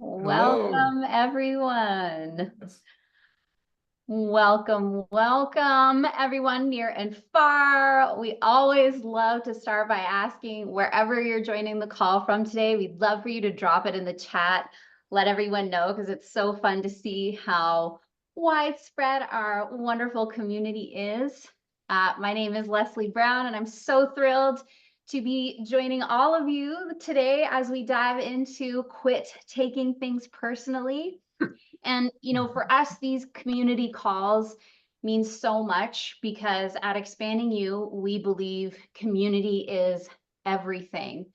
Hello. Welcome, everyone. Welcome, everyone near and far. We always love to start by asking wherever you're joining the call from today, we'd love for you to drop it in the chat. Let everyone know because it's so fun to see how widespread our wonderful community is. My name is Leslie Brown, and I'm so thrilled to be joining all of you today as we dive into quit taking things personally. And, for us, these community calls mean so much because at Expanding You, we believe community is everything.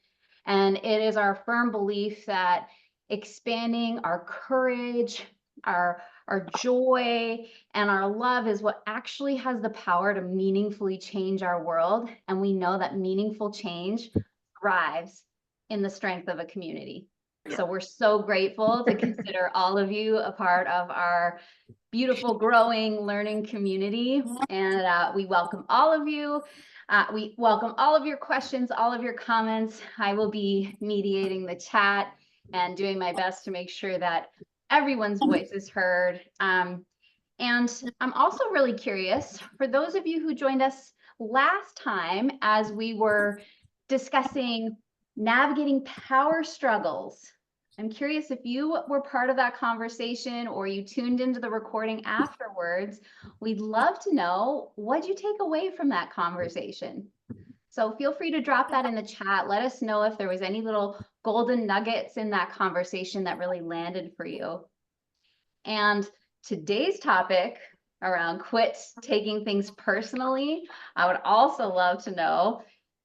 And it is our firm belief that expanding our courage, our joy, and our love is what actually has the power to meaningfully change our world. And we know that meaningful change thrives in the strength of a community. So we're so grateful to consider all of you a part of our beautiful, growing, learning community. And we welcome all of you. We welcome all of your questions, all of your comments. I will be mediating the chat and doing my best to make sure that everyone's voice is heard. And I'm also really curious, for those of you who joined us last time as we were discussing navigating power struggles, I'm curious if you were part of that conversation or you tuned into the recording afterwards. We'd love to know, what did you take away from that conversation? So feel free to drop that in the chat. Let us know if there was any little golden nuggets in that conversation that really landed for you. And today's topic around quit taking things personally, I would also love to know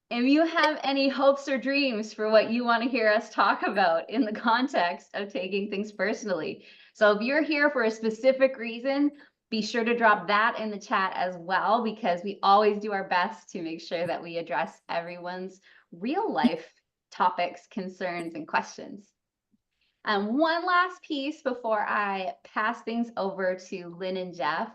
if you have any hopes or dreams for what you want to hear us talk about in the context of taking things personally. So if you're here for a specific reason, be sure to drop that in the chat as well, because we always do our best to make sure that we address everyone's real life topics, concerns, and questions. And one last piece before I pass things over to Lynn and Jeff.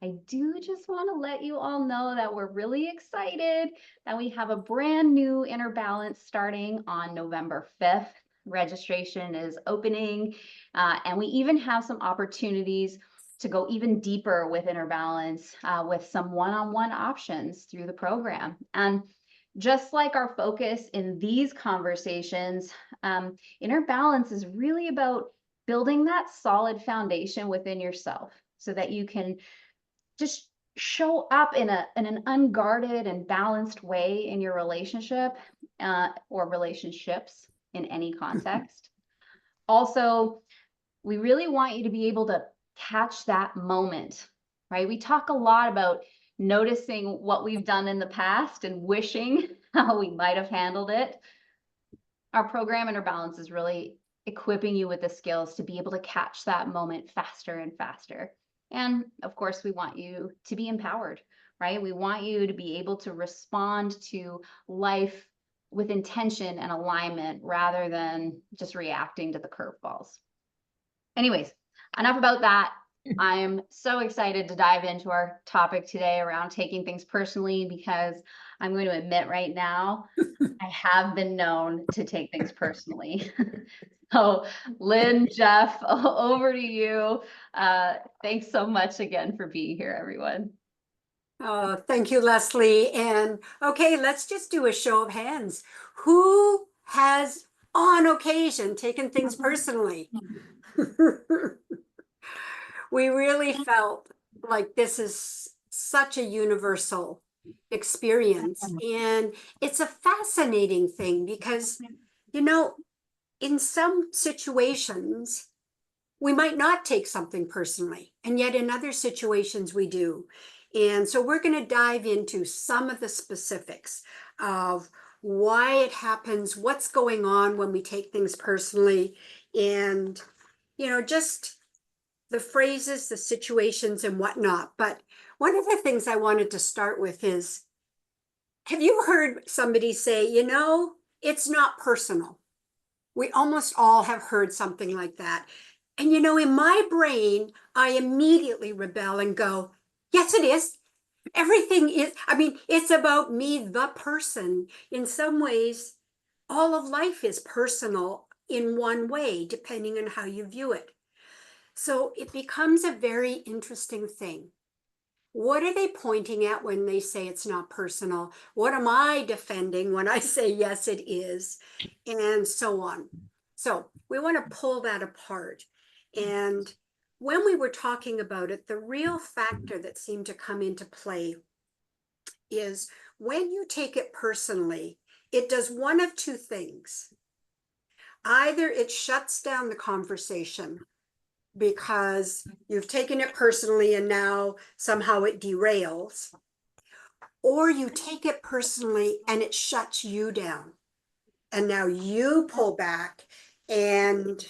I do just want to let you all know that we're really excited that we have a brand new Inner Balance starting on November 5th. Registration is opening, and we even have some opportunities to go even deeper with Inner Balance with some one-on-one options through the program. And just like our focus in these conversations, Inner Balance is really about building that solid foundation within yourself so that you can just show up in an unguarded and balanced way in your relationship or relationships in any context. Also, we really want you to be able to catch that moment, right? We talk a lot about noticing what we've done in the past and wishing how we might have handled it. Our program Inner Balance is really equipping you with the skills to be able to catch that moment faster and faster. And of course, we want you to be empowered, right? We want you to be able to respond to life with intention and alignment rather than just reacting to the curveballs. Anyways, enough about that. I'm so excited to dive into our topic today around taking things personally, because I'm going to admit right now, I have been known to take things personally. So Lynn, Jeff, over to you. Thanks so much again for being here, everyone. Oh, thank you, Leslie. And okay, let's just do a show of hands. Who has on occasion taken things personally? We really felt like this is such a universal experience. And it's a fascinating thing because, in some situations, we might not take something personally, and yet in other situations we do. And so we're going to dive into some of the specifics of why it happens, what's going on when we take things personally, and, just the phrases, the situations, and whatnot. But one of the things I wanted to start with is, have you heard somebody say, it's not personal? We almost all have heard something like that. And, in my brain, I immediately rebel and go, yes, it is. Everything is, it's about me, the person. In some ways, all of life is personal in one way, depending on how you view it. So it becomes a very interesting thing. What are they pointing at when they say it's not personal? What am I defending when I say, yes, it is? And so on. So we want to pull that apart. And when we were talking about it, the real factor that seemed to come into play is when you take it personally, it does one of two things. Either it shuts down the conversation because you've taken it personally and now somehow it derails, or you take it personally and it shuts you down. And now you pull back and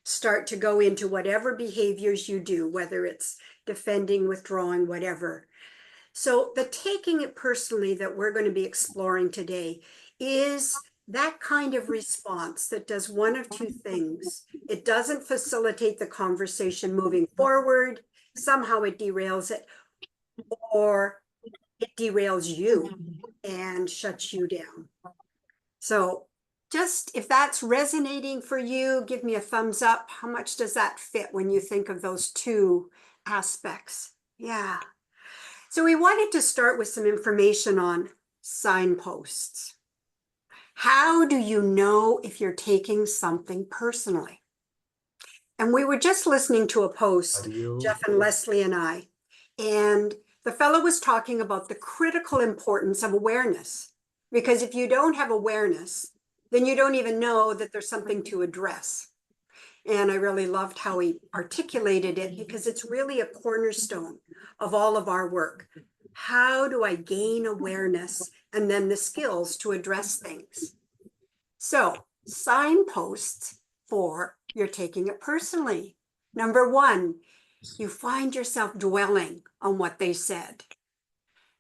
start to go into whatever behaviors you do, whether it's defending, withdrawing, whatever. So the taking it personally that we're going to be exploring today is that kind of response that does one of two things. It doesn't facilitate the conversation moving forward. Somehow it derails it, or it derails you and shuts you down. So just if that's resonating for you, give me a thumbs up. How much does that fit when you think of those two aspects? Yeah. So we wanted to start with some information on signposts. How do you know if you're taking something personally? And we were just listening to a post, Jeff and Leslie and I, and the fellow was talking about the critical importance of awareness. Because if you don't have awareness, then you don't even know that there's something to address. And I really loved how he articulated it, because it's really a cornerstone of all of our work. How do I gain awareness and then the skills to address things? So, signposts for you're taking it personally. Number one, you find yourself dwelling on what they said.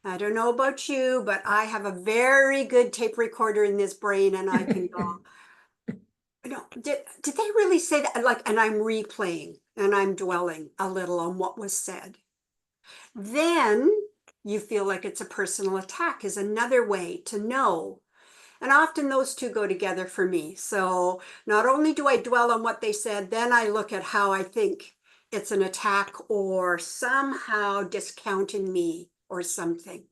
I don't know about you, but I have a very good tape recorder in this brain, and I can go, no, did they really say that? Like, and I'm replaying and I'm dwelling a little on what was said. Then you feel like it's a personal attack is another way to know. And often those two go together for me. So not only do I dwell on what they said, then I look at how I think it's an attack or somehow discounting me or something.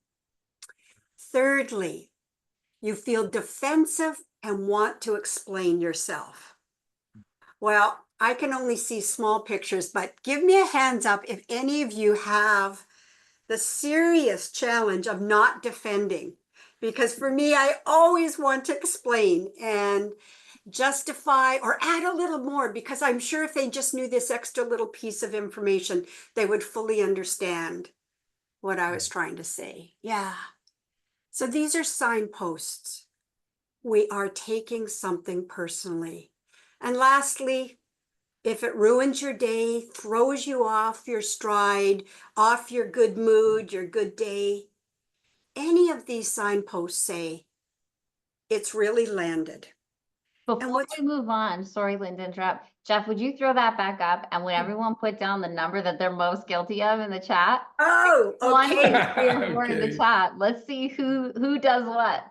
Thirdly, you feel defensive and want to explain yourself. Well, I can only see small pictures, but give me a hands up if any of you have the serious challenge of not defending. Because for me, I always want to explain and justify or add a little more, because I'm sure if they just knew this extra little piece of information, they would fully understand what I was trying to say. Yeah. So these are signposts. We are taking something personally. And lastly, if it ruins your day, throws you off your stride, off your good mood, your good day, any of these signposts say it's really landed. Before we move on, sorry, Linda, to interrupt. Jeff, would you throw that back up? And would everyone put down the number that they're most guilty of in the chat? Oh, okay. 1, 2, 3, or 4 in the chat. Let's see who does what.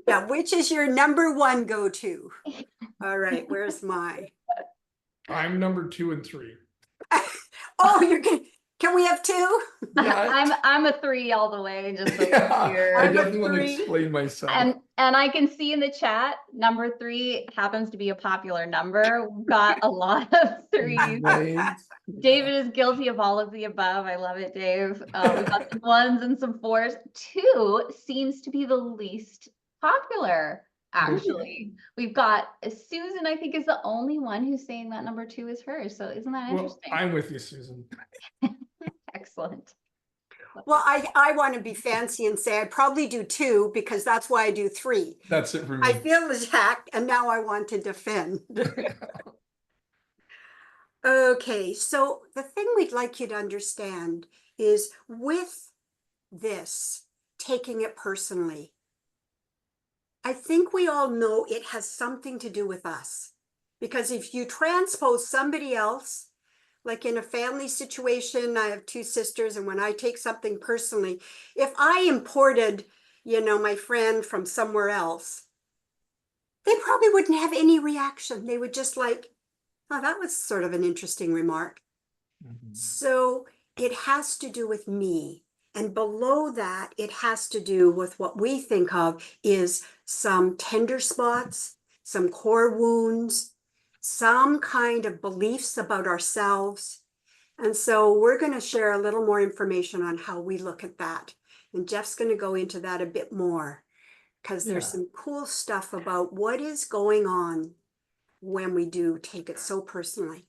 Yeah, which is your number one go-to? All right, where's mine? I'm number 2 and 3. Oh, you're good. Can we have two? Yeah, I'm a 3 all the way, just so yeah, you're I I'm a definitely want to 3. explain myself. And I can see in the chat, number 3 happens to be a popular number. We've got a lot of 3s. Right. David is guilty of all of the above. I love it, Dave. We've got some 1s and some 4s. 2 seems to be the least popular, actually. We've got Susan, I think, is the only one who's saying that number 2 is hers. So isn't that Well, interesting? I'm with you, Susan. Excellent. Well, I want to be fancy and say I'd probably do 2 because that's why I do 3. That's it for me. I feel attacked and now I want to defend. Okay, so the thing we'd like you to understand is with this, taking it personally, I think we all know it has something to do with us. Because if you transpose somebody else, like in a family situation, I have 2 sisters, and when I take something personally, if I imported, my friend from somewhere else, they probably wouldn't have any reaction. They would just like, oh, that was sort of an interesting remark. So it has to do with me. And below that, it has to do with what we think of is some tender spots, some core wounds, some kind of beliefs about ourselves. And so we're going to share a little more information on how we look at that. And Jeff's going to go into that a bit more because there's some cool stuff about what is going on when we do take it so personally.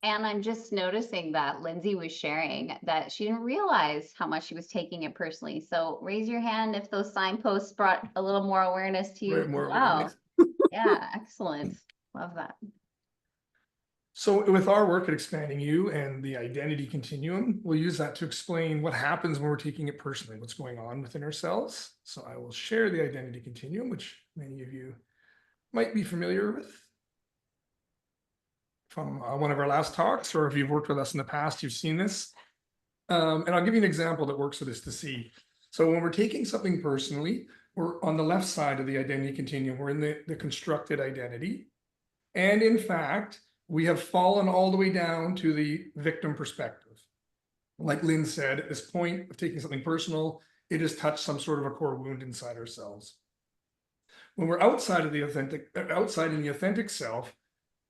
And I'm just noticing that Lindsay was sharing that she didn't realize how much she was taking it personally. So raise your hand if those signposts brought a little more awareness to you. More Wow. awareness. Yeah, excellent. Love that. So with our work at Expanding You and the identity continuum, we'll use that to explain what happens when we're taking it personally, what's going on within ourselves. So I will share the identity continuum, which many of you might be familiar with from one of our last talks, or if you've worked with us in the past, you've seen this. And I'll give you an example that works with this to see. So when we're taking something personally, we're on the left side of the identity continuum. We're in the constructed identity. And in fact, we have fallen all the way down to the victim perspective. Like Lynn said, at this point of taking something personal, it has touched some sort of a core wound inside ourselves. When we're outside in the authentic self,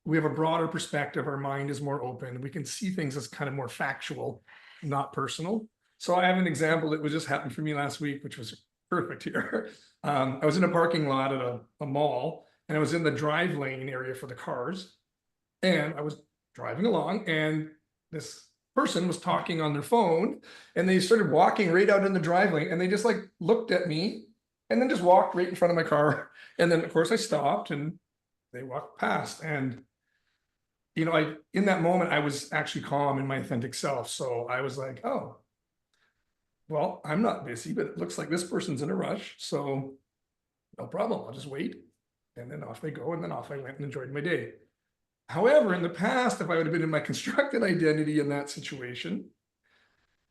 we have a broader perspective. Our mind is more open. We can see things as kind of more factual, not personal. So I have an example that was just happened for me last week, which was perfect here. I was in a parking lot at a mall, and I was in the drive lane area for the cars. And I was driving along, and this person was talking on their phone, and they started walking right out in the drive lane, and they just like looked at me and then just walked right in front of my car. And then of course I stopped and they walked past. And you know, in that moment, I was actually calm in my authentic self. So I was like, oh, well, I'm not busy, but it looks like this person's in a rush. So no problem. I'll just wait. And then off they go. And then off I went and enjoyed my day. However, in the past, if I would have been in my constructed identity in that situation,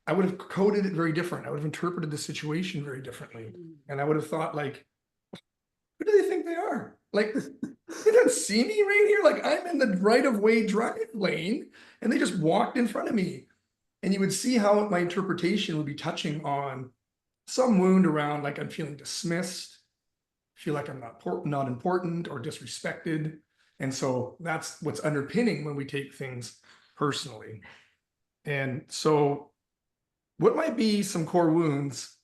I would have coded it very different. I would have interpreted the situation very differently. And I would have thought like, who do they think they are? Like, they don't see me right here. Like I'm in the right of way drive lane and they just walked in front of me. And you would see how my interpretation would be touching on some wound around like I'm feeling dismissed, feel like I'm not important or disrespected. And so that's what's underpinning when we take things personally. And so what might be some core wounds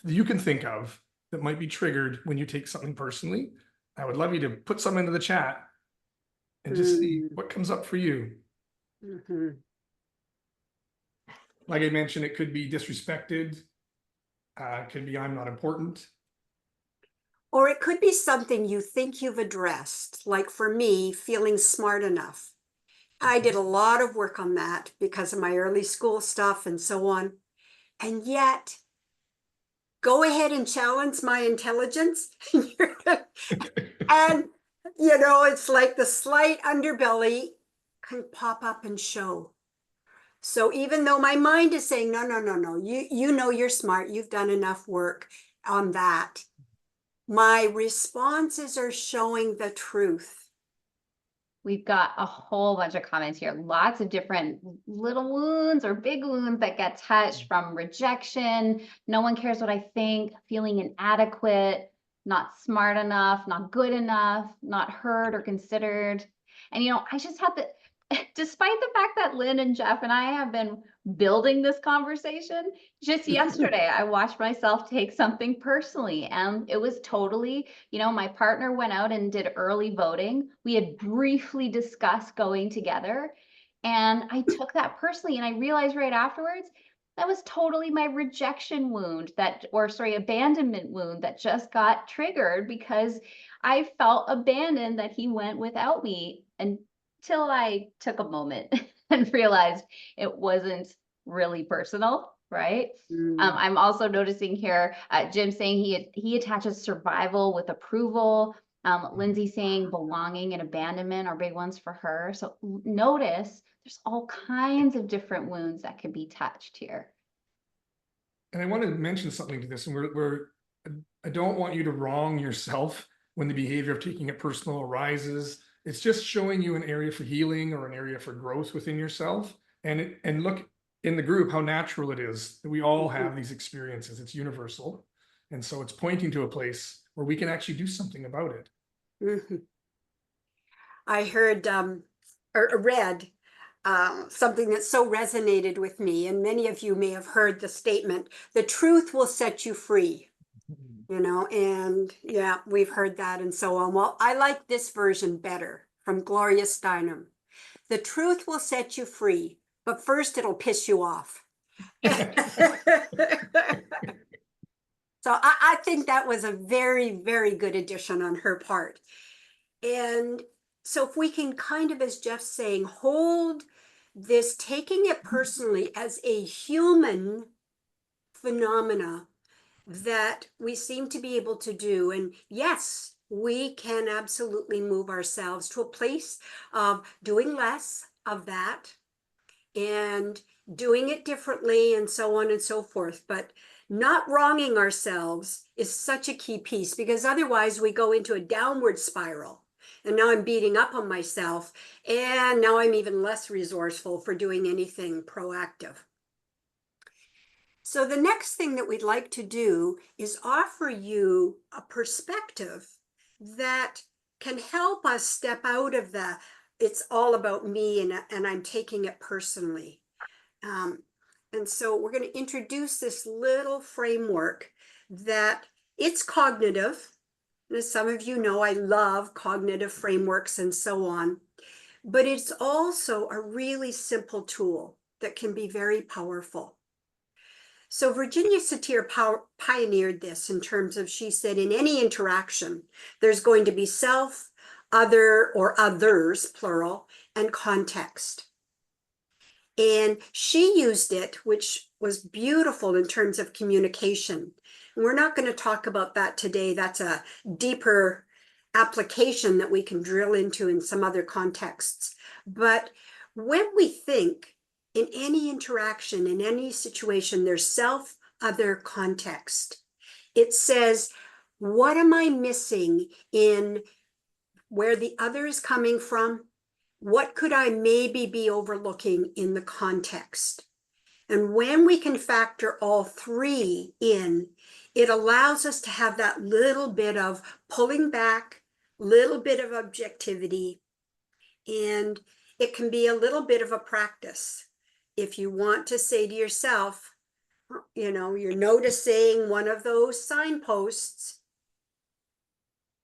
that you can think of that might be triggered when you take something personally? I would love you to put some into the chat and just see what comes up for you. Like I mentioned, it could be disrespected. It could be I'm not important. Or it could be something you think you've addressed, like for me, feeling smart enough. I did a lot of work on that because of my early school stuff and so on. And yet, go ahead and challenge my intelligence. And, you know, it's like the slight underbelly can pop up and show. So even though my mind is saying, no, you know you're smart, you've done enough work on that, my responses are showing the truth. We've got a whole bunch of comments here, lots of different little wounds or big wounds that get touched, from rejection, no one cares what I think, feeling inadequate, not smart enough, not good enough, not heard or considered. And, you know, I just have to, despite the fact that Lynn and Jeff and I have been building this conversation, just yesterday, I watched myself take something personally, and it was totally, you know, my partner went out and did early voting. We had briefly discussed going together, and I took that personally, and I realized right afterwards, that was totally my rejection wound abandonment wound that just got triggered because I felt abandoned that he went without me. Until I took a moment and realized it wasn't really personal, right? I'm also noticing here, Jim saying he attaches survival with approval. Lindsay saying belonging and abandonment are big ones for her. So notice there's all kinds of different wounds that can be touched here. And I want to mention something to this, and I don't want you to wrong yourself when the behavior of taking it personal arises. It's just showing you an area for healing or an area for growth within yourself. And look in the group how natural it is that we all have these experiences. It's universal. And so it's pointing to a place where we can actually do something about it. Mhm. I heard or read something that so resonated with me, and many of you may have heard the statement, "The truth will set you free." And yeah, we've heard that and so on. Well, I like this version better from Gloria Steinem. "The truth will set you free, but first it'll piss you off." So I think that was a very, very good addition on her part. And so if we can kind of, as Jeff's saying, hold this taking it personally as a human phenomena that we seem to be able to do. And yes, we can absolutely move ourselves to a place of doing less of that and doing it differently and so on and so forth. But not wronging ourselves is such a key piece, because otherwise we go into a downward spiral. And now I'm beating up on myself, and now I'm even less resourceful for doing anything proactive. So the next thing that we'd like to do is offer you a perspective that can help us step out of the "it's all about me and I'm taking it personally." And so we're going to introduce this little framework that it's cognitive. And as some of you know, I love cognitive frameworks and so on. But it's also a really simple tool that can be very powerful. So Virginia Satir pioneered this in terms of, she said, in any interaction, there's going to be self, other or others, plural, and context. And she used it, which was beautiful in terms of communication. And we're not going to talk about that today. That's a deeper application that we can drill into in some other contexts. But when we think in any interaction, in any situation, there's self, other, context. It says, what am I missing in where the other is coming from? What could I maybe be overlooking in the context? And when we can factor all three in, it allows us to have that little bit of pulling back, little bit of objectivity, and it can be a little bit of a practice. If you want to say to yourself, you're noticing one of those signposts,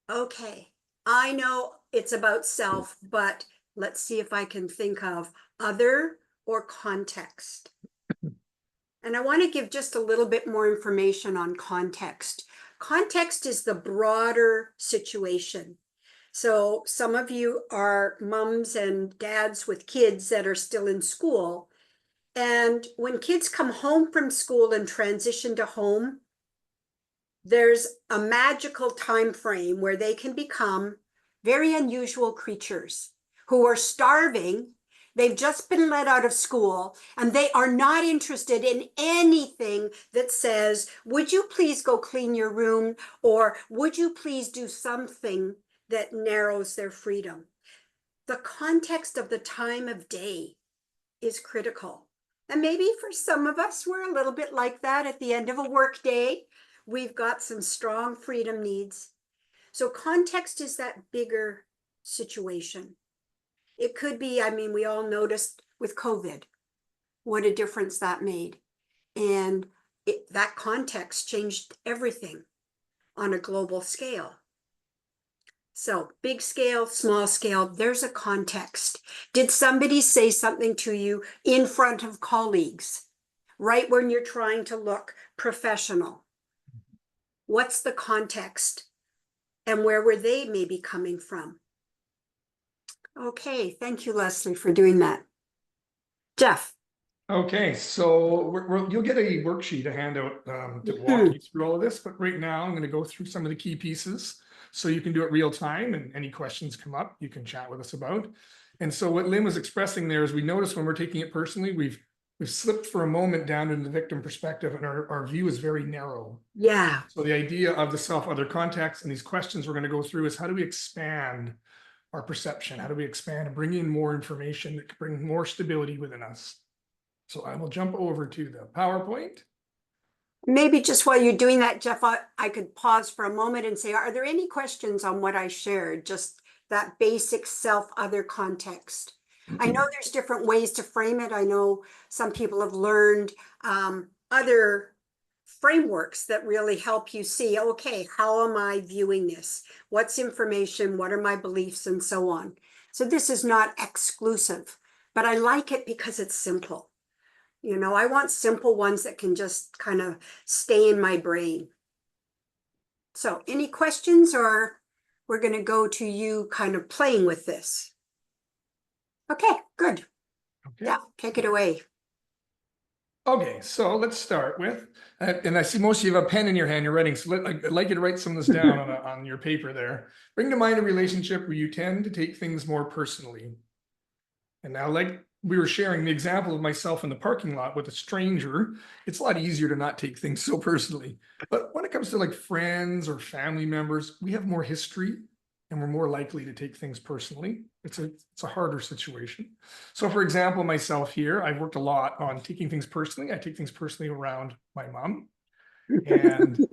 okay, I know it's about self, but let's see if I can think of other or context. And I want to give just a little bit more information on context. Context is the broader situation. So some of you are moms and dads with kids that are still in school. And when kids come home from school and transition to home, there's a magical time frame where they can become very unusual creatures who are starving. They've just been let out of school and they are not interested in anything that says, would you please go clean your room? Or would you please do something that narrows their freedom? The context of the time of day is critical. And maybe for some of us, we're a little bit like that at the end of a work day. We've got some strong freedom needs. So context is that bigger situation. It could be, we all noticed with COVID, what a difference that made. And that context changed everything on a global scale. So big scale, small scale, there's a context. Did somebody say something to you in front of colleagues, right when you're trying to look professional? What's the context? And where were they maybe coming from? Okay, thank you, Leslie, for doing that. Jeff. Okay, so you'll get a worksheet, a handout to walk you through all of this, but right now I'm going to go through some of the key pieces so you can do it real time, and any questions come up, you can chat with us about. And so what Lynn was expressing there is we notice when we're taking it personally, we've we've slipped for a moment down into the victim perspective, and our view is very narrow. Yeah. So the idea of the self, other context, and these questions we're going to go through is how do we expand our perception? How do we expand and bring in more information that can bring more stability within us? So I will jump over to the PowerPoint. Maybe just while you're doing that, Jeff, I could pause for a moment and say, are there any questions on what I shared? Just that basic self other context. I know there's different ways to frame it. I know some people have learned other frameworks that really help you see, okay, how am I viewing this? What's information? What are my beliefs and so on? So this is not exclusive, but I like it because it's simple. You know, I want simple ones that can just kind of stay in my brain. So any questions, or we're going to go to you kind of playing with this? Okay, good. Okay. Yeah, take it away. Okay, so let's start with, and I see most of you have a pen in your hand, you're writing, so I'd like you to write some of this down on your paper there. Bring to mind a relationship where you tend to take things more personally. And now, like we were sharing the example of myself in the parking lot with a stranger, it's a lot easier to not take things so personally. But when it comes to like friends or family members, we have more history and we're more likely to take things personally. It's a harder situation. So for example, myself here, I've worked a lot on taking things personally. I take things personally around my mom.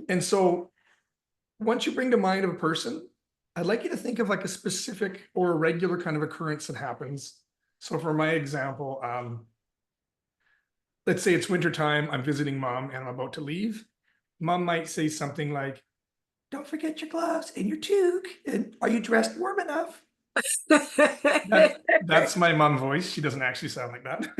And so once you bring to mind of a person, I'd like you to think of like a specific or a regular kind of occurrence that happens. So for my example, let's say it's wintertime, I'm visiting mom and I'm about to leave. Mom might say something like, don't forget your gloves and your toque. And are you dressed warm enough? That's my mom voice. She doesn't actually sound like that.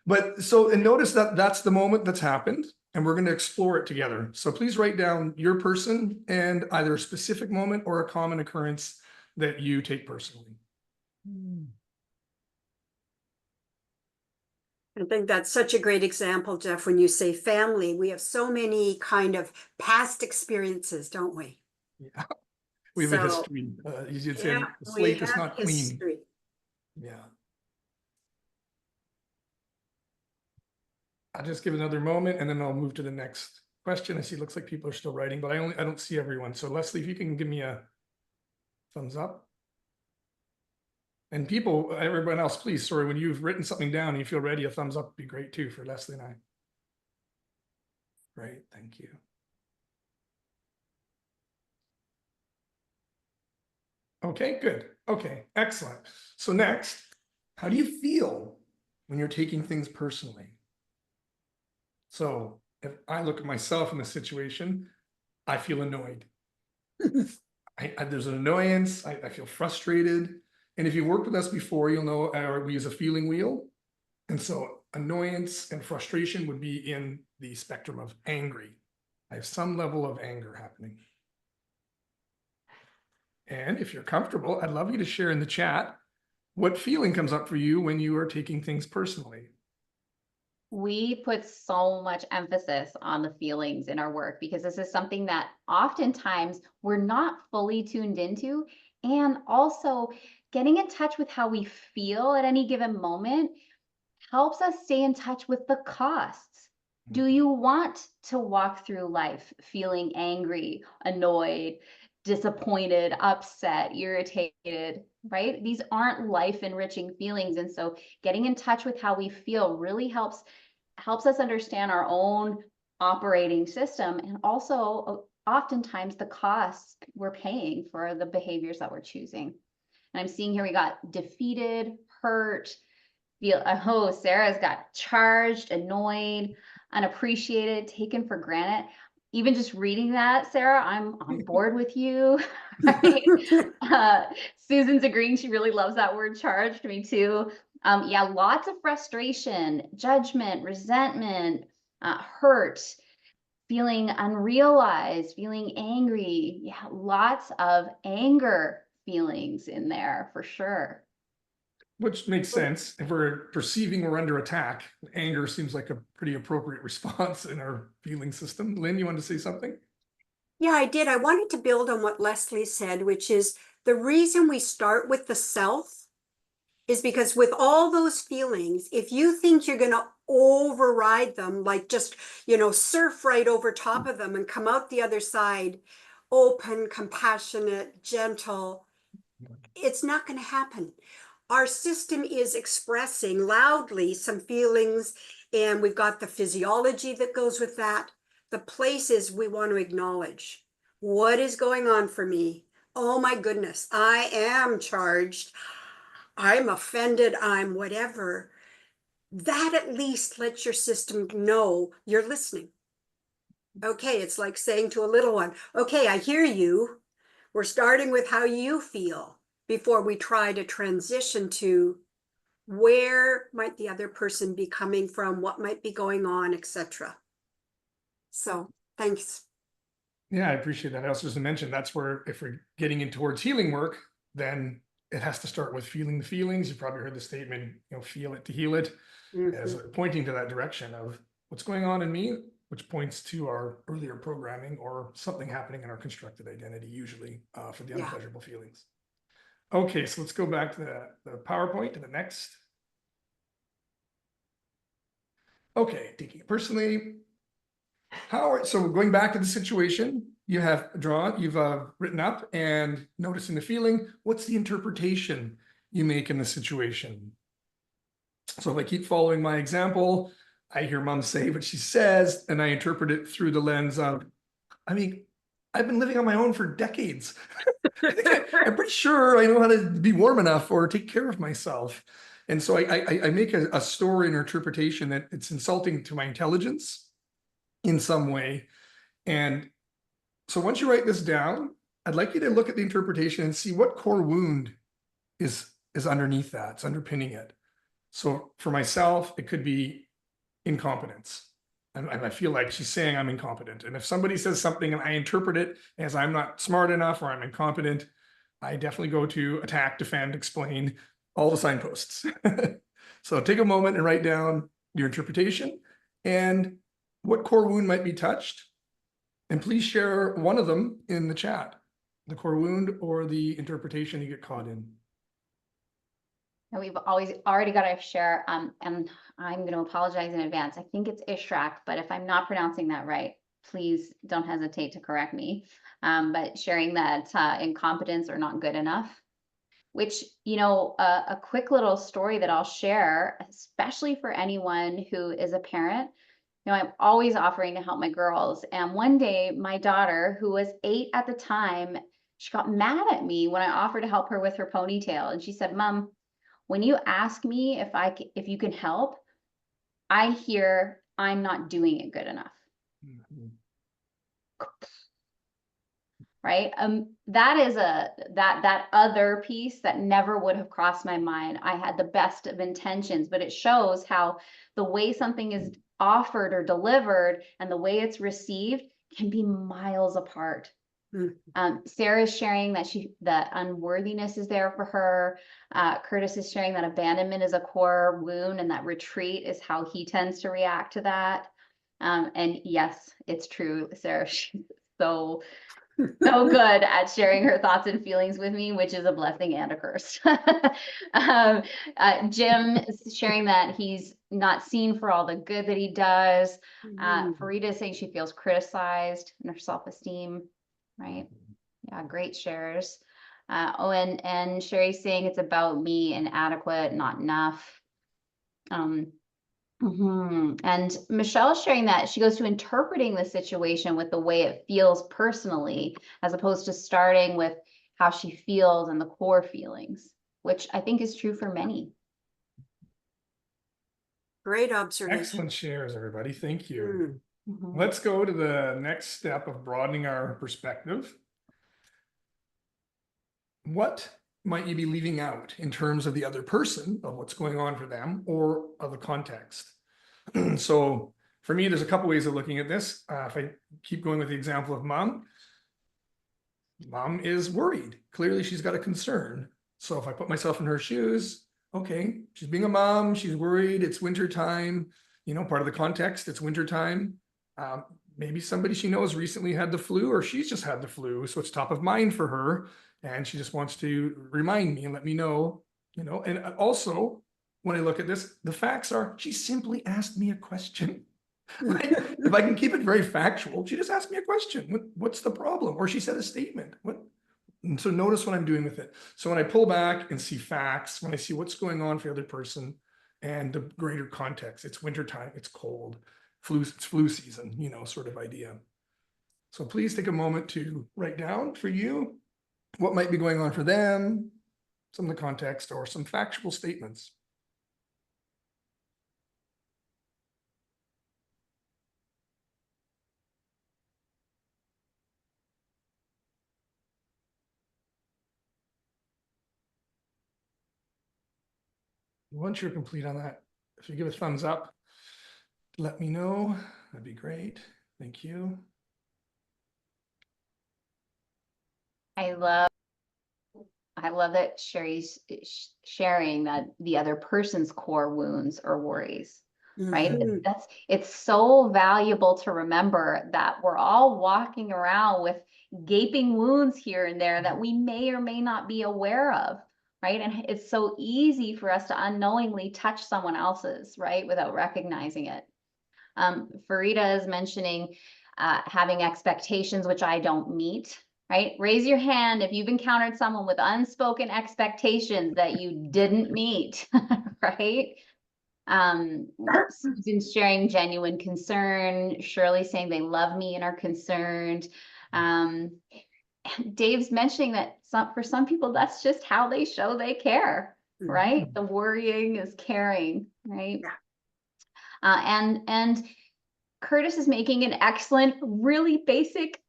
But so, and notice that that's the moment that's happened, and we're going to explore it together. So please write down your person and either a specific moment or a common occurrence that you take personally. I think that's such a great example, Jeff, when you say family. We have so many kind of past experiences, don't we? Yeah, we have a history. You'd say Yeah, the we slate is have not clean. history. Yeah. I'll just give another moment and then I'll move to the next question. I see it looks like people are still writing, but I don't see everyone. So Leslie, if you can give me a thumbs up. And people, everyone else, please, sorry, when you've written something down and you feel ready, a thumbs up would be great too for Leslie and I. Great, thank you. Okay, good. Okay, excellent. So next, how do you feel when you're taking things personally? So if I look at myself in this situation, I feel annoyed. There's an annoyance, I feel frustrated. And if you've worked with us before, you'll know we use a feeling wheel. And so annoyance and frustration would be in the spectrum of angry. I have some level of anger happening. And if you're comfortable, I'd love you to share in the chat what feeling comes up for you when you are taking things personally. We put so much emphasis on the feelings in our work because this is something that oftentimes we're not fully tuned into. And also getting in touch with how we feel at any given moment helps us stay in touch with the costs. Do you want to walk through life feeling angry, annoyed, disappointed, upset, irritated, right? These aren't life enriching feelings. And so getting in touch with how we feel really helps us understand our own operating system, and also oftentimes the costs we're paying for the behaviors that we're choosing. And I'm seeing here we got defeated, hurt, Sarah's got charged, annoyed, unappreciated, taken for granted. Even just reading that, Sarah, I'm on board with you. Right? Susan's agreeing. She really loves that word charged. Me too. Yeah, lots of frustration, judgment, resentment, hurt, feeling unrealized, feeling angry. Yeah, lots of anger feelings in there for sure. Which makes sense. If we're perceiving we're under attack, anger seems like a pretty appropriate response in our feeling system. Lynn, you wanted to say something? Yeah, I did. I wanted to build on what Leslie said, which is the reason we start with the self is because with all those feelings, if you think you're going to override them, like just, surf right over top of them and come out the other side, open, compassionate, gentle, it's not going to happen. Our system is expressing loudly some feelings, and we've got the physiology that goes with that. The places we want to acknowledge. What is going on for me? Oh my goodness, I am charged. I'm offended. I'm whatever. That at least lets your system know you're listening. Okay, it's like saying to a little one, okay, I hear you. We're starting with how you feel before we try to transition to where might the other person be coming from, what might be going on, etc. So thanks. Yeah, I appreciate that. I also just mentioned that's where if we're getting in towards healing work, then it has to start with feeling the feelings. You probably heard the statement, feel it to heal it, as pointing to that direction of what's going on in me, which points to our earlier programming or something happening in our constructed identity, usually for the unpleasurable feelings. Okay, so let's go back to the PowerPoint to the next. Okay, taking it personally. So going back to the situation, you've written up and noticing the feeling. What's the interpretation you make in the situation? So if I keep following my example, I hear mom say what she says, and I interpret it through the lens of, I've been living on my own for decades. I'm pretty sure I know how to be warm enough or take care of myself. And so I make a story and interpretation that it's insulting to my intelligence in some way. And so once you write this down, I'd like you to look at the interpretation and see what core wound is underneath that, it's underpinning it. So for myself, it could be incompetence. And I feel like she's saying I'm incompetent. And if somebody says something and I interpret it as I'm not smart enough or I'm incompetent, I definitely go to attack, defend, explain, all the signposts. So take a moment and write down your interpretation and what core wound might be touched. And please share one of them in the chat, the core wound or the interpretation you get caught in. And we've already got to share, and I'm going to apologize in advance. I think it's Ishrak, but if I'm not pronouncing that right, please don't hesitate to correct me. But sharing that incompetence or not good enough, which, a quick little story that I'll share, especially for anyone who is a parent. I'm always offering to help my girls. And one day my daughter, who was 8 at the time, she got mad at me when I offered to help her with her ponytail. And she said, Mom, when you ask me if you can help, I hear I'm not doing it good enough. Mm-hmm. Right? That is that other piece that never would have crossed my mind. I had the best of intentions, but it shows how the way something is offered or delivered and the way it's received can be miles apart. Sarah's sharing that that unworthiness is there for her. Curtis is sharing that abandonment is a core wound and that retreat is how he tends to react to that. And yes, it's true, Sarah. She's so good at sharing her thoughts and feelings with me, which is a blessing and a curse. Jim is sharing that he's not seen for all the good that he does. Farida is saying she feels criticized in her self-esteem, right? Yeah, great shares. And Sherry's saying it's about me, inadequate, not enough. And Michelle's sharing that she goes to interpreting the situation with the way it feels personally, as opposed to starting with how she feels and the core feelings, which I think is true for many. Great observation. Excellent shares, everybody. Thank you. Let's go to the next step of broadening our perspective. What might you be leaving out in terms of the other person, of what's going on for them, or of the context? So for me, there's a couple ways of looking at this. If I keep going with the example of mom is worried. Clearly, she's got a concern. So if I put myself in her shoes, okay, she's being a mom, she's worried, it's winter time, part of the context, it's winter time. Maybe somebody she knows recently had the flu, or she's just had the flu, so it's top of mind for her. And she just wants to remind me and let me know you know, and also when I look at this, the facts are she simply asked me a question. Right? If I can keep it very factual, she just asked me a question. What's the problem? Or she said a statement. And so notice what I'm doing with it. So when I pull back and see facts, when I see what's going on for the other person and the greater context, it's wintertime, it's cold, it's flu season, you know, sort of idea. So please take a moment to write down for you what might be going on for them, some of the context or some factual statements. Once you're complete on that, if you give a thumbs up, let me know. That'd be great. Thank you. I love that Sherry's sharing that the other person's core wounds or worries, right? It's so valuable to remember that we're all walking around with gaping wounds here and there that we may or may not be aware of, right? And it's so easy for us to unknowingly touch someone else's, right, without recognizing it. Farida is mentioning having expectations which I don't meet. Right? Raise your hand if you've encountered someone with unspoken expectations that you didn't meet, right? Susan's sharing genuine concern. Shirley saying they love me and are concerned. Dave's mentioning that for some people, that's just how they show they care, right? The worrying is caring, right? And Curtis is making an excellent, really basic,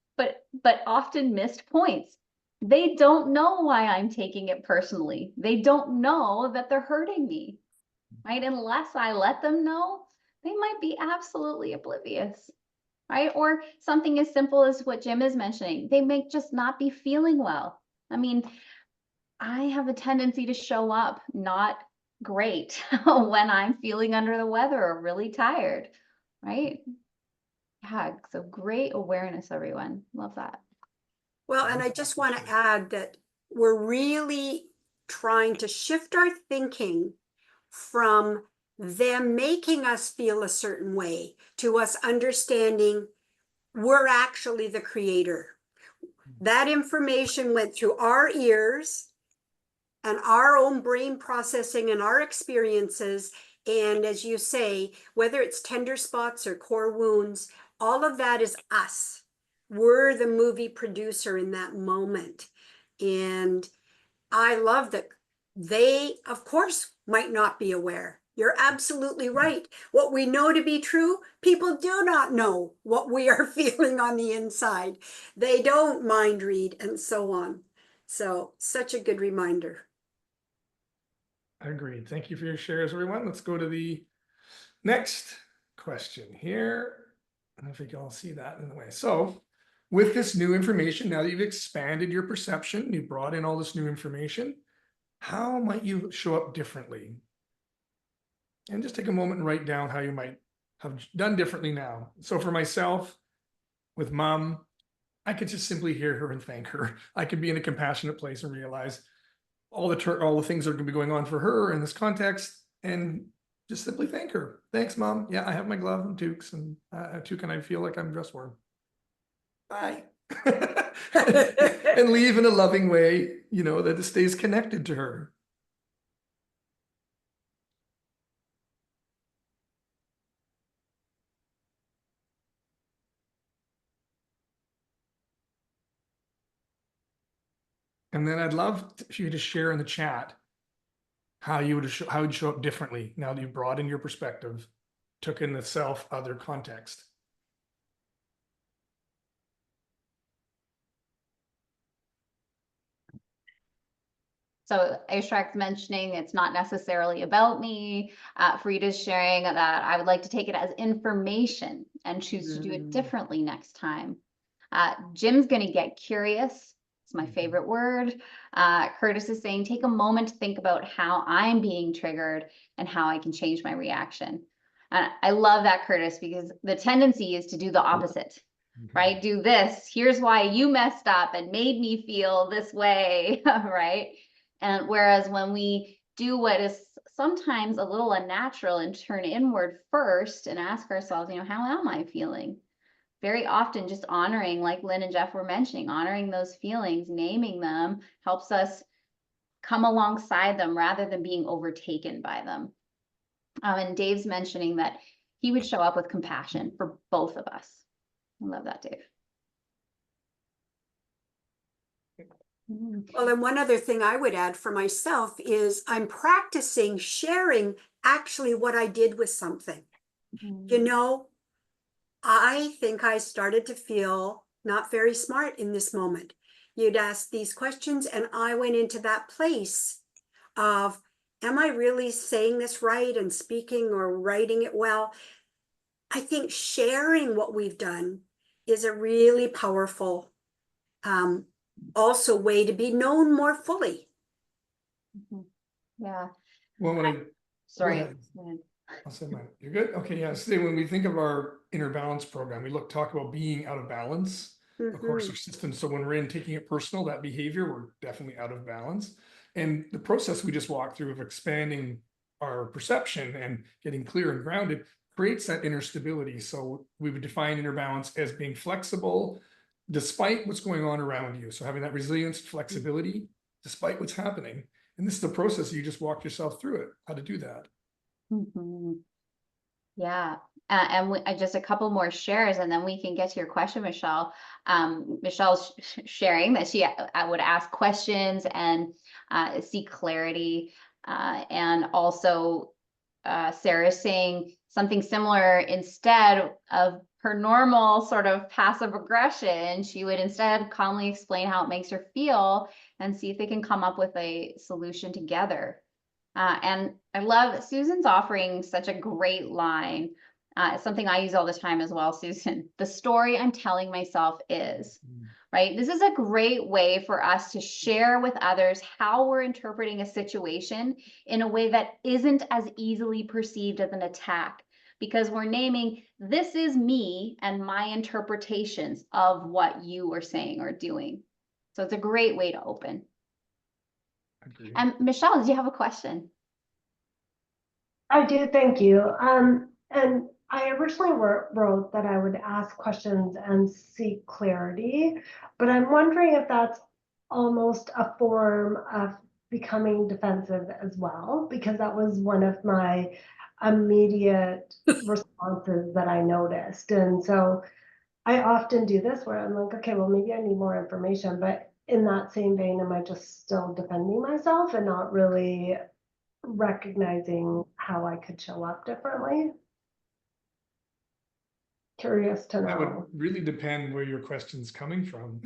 but often missed points. They don't know why I'm taking it personally. They don't know that they're hurting me, right? Unless I let them know, they might be absolutely oblivious, right? Or something as simple as what Jim is mentioning. They may just not be feeling well. I mean, I have a tendency to show up not great when I'm feeling under the weather or really tired, right? Yeah, so great awareness, everyone. Love that. Well, and I just want to add that we're really trying to shift our thinking from them making us feel a certain way to us understanding we're actually the creator. That information went through our ears and our own brain processing and our experiences. And as you say, whether it's tender spots or core wounds, all of that is us. We're the movie producer in that moment. And I love that they, of course, might not be aware. You're absolutely right. What we know to be true, people do not know what we are feeling on the inside. They don't mind read and so on. So such a good reminder. Agreed. Thank you for your shares, everyone. Let's go to the next question here. I don't know if you can all see that in the way. So with this new information, now that you've expanded your perception, you brought in all this new information, how might you show up differently? And just take a moment and write down how you might have done differently now. So for myself, with mom, I could just simply hear her and thank her. I could be in a compassionate place and realize all the things that are going to be going on for her in this context, and just simply thank her. Thanks, Mom. Yeah, I have my glove and toques, and toque, and I feel like I'm dress warm. Bye. And leave in a loving way, you know, that it stays connected to her. And then I'd love for you to share in the chat how you would show up differently now that you brought in your perspective, took in the self other context. So Aishrak's mentioning it's not necessarily about me. Farida's sharing that I would like to take it as information and choose to do it differently next time. Jim's going to get curious. It's my favorite word. Curtis is saying, take a moment to think about how I'm being triggered and how I can change my reaction. I love that, Curtis, because the tendency is to do the opposite, right? Do this. Here's why you messed up and made me feel this way, right? And whereas when we do what is sometimes a little unnatural and turn inward first and ask ourselves, how am I feeling? Very often just honoring, like Lynn and Jeff were mentioning, honoring those feelings, naming them helps us come alongside them rather than being overtaken by them. And Dave's mentioning that he would show up with compassion for both of us. I love that, Dave. Well, and one other thing I would add for myself is I'm practicing sharing actually what I did with something. You know, I think I started to feel not very smart in this moment. You'd ask these questions and I went into that place of, am I really saying this right and speaking or writing it well? I think sharing what we've done is a really powerful also way to be known more fully. Yeah. Well, when I, Sorry. go ahead. I'll say mine. You're good? Okay, yeah. So when we think of our inner balance program, we talk about being out of balance. Of course, our system. So when we're in taking it personal, that behavior, we're definitely out of balance. And the process we just walked through of expanding our perception and getting clear and grounded creates that inner stability. So we would define inner balance as being flexible despite what's going on around you. So having that resilience, flexibility, despite what's happening. And this is the process. You just walk yourself through it, how to do that. Yeah. And just a couple more shares and then we can get to your question, Michelle. Michelle's sharing that she would ask questions and seek clarity. And also Sarah's saying something similar. Instead of her normal sort of passive aggression, she would instead calmly explain how it makes her feel and see if they can come up with a solution together. And I love Susan's offering such a great line. It's something I use all the time as well, Susan. The story I'm telling myself is, right? This is a great way for us to share with others how we're interpreting a situation in a way that isn't as easily perceived as an attack, because we're naming, this is me and my interpretations of what you were saying or doing. So it's a great way to open. Agreed. And Michelle, did you have a question? I do, thank you. And I originally wrote that I would ask questions and seek clarity, but I'm wondering if that's almost a form of becoming defensive as well, because that was one of my immediate responses that I noticed. And so I often do this where I'm like, okay, well, maybe I need more information, but in that same vein, am I just still defending myself and not really recognizing how I could show up differently? Curious to That would know. really depend where your question's coming from.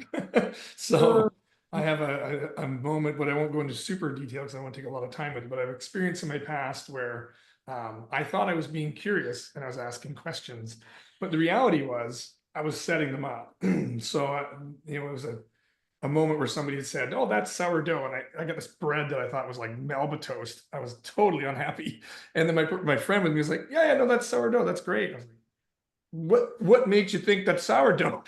So I have a moment, but I won't go into super detail because I won't take a lot of time with it, but I've experienced in my past where I thought I was being curious and I was asking questions, but the reality was I was setting them up. So, it was a moment where somebody had said, "Oh, that's sourdough," and I got this bread that I thought was like Melba toast. I was totally unhappy, and then my friend with me was like, "Yeah, no, that's sourdough. That's great." I was like, "What makes you think that's sourdough?"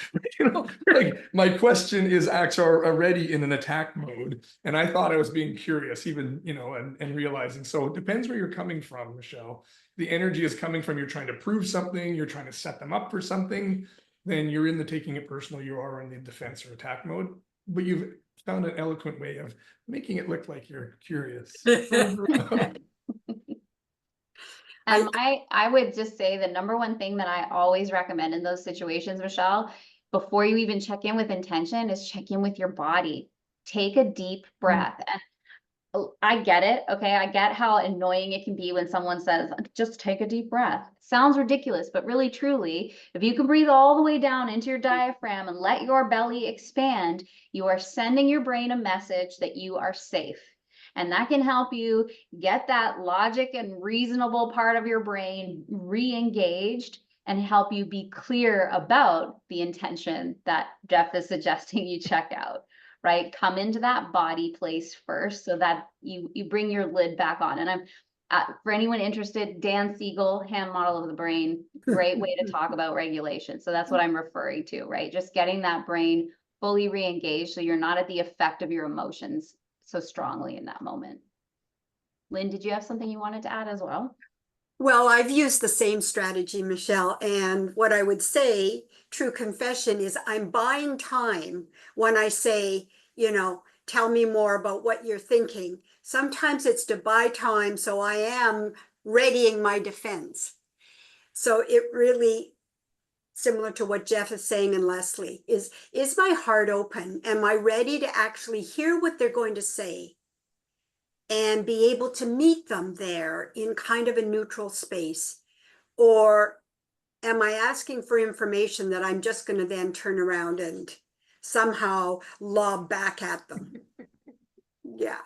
Like my question is actually already in an attack mode, and I thought I was being curious, even and realizing. So it depends where you're coming from, Michelle. The energy is coming from you're trying to prove something, you're trying to set them up for something. Then you're in the taking it personal. You are in the defense or attack mode. But you've found an eloquent way of making it look like you're curious. And I would just say the number one thing that I always recommend in those situations, Michelle, before you even check in with intention, is check in with your body. Take a deep breath. And I get it. Okay. I get how annoying it can be when someone says, just take a deep breath. Sounds ridiculous, but really, truly, if you can breathe all the way down into your diaphragm and let your belly expand, you are sending your brain a message that you are safe. And that can help you get that logic and reasonable part of your brain re-engaged and help you be clear about the intention that Jeff is suggesting you check out. Right? Come into that body place first so that you bring your lid back on. And I'm for anyone interested, Dan Siegel, hand model of the brain, great way to talk about regulation. So that's what I'm referring to, right? Just getting that brain fully re-engaged so you're not at the effect of your emotions so strongly in that moment. Lynn, did you have something you wanted to add as well? Well, I've used the same strategy, Michelle, and what I would say, true confession, is I'm buying time when I say, tell me more about what you're thinking. Sometimes it's to buy time, so I am readying my defense. So it really, similar to what Jeff is saying and Leslie, is my heart open? Am I ready to actually hear what they're going to say and be able to meet them there in kind of a neutral space? Or am I asking for information that I'm just going to then turn around and somehow lob back at them? Yeah.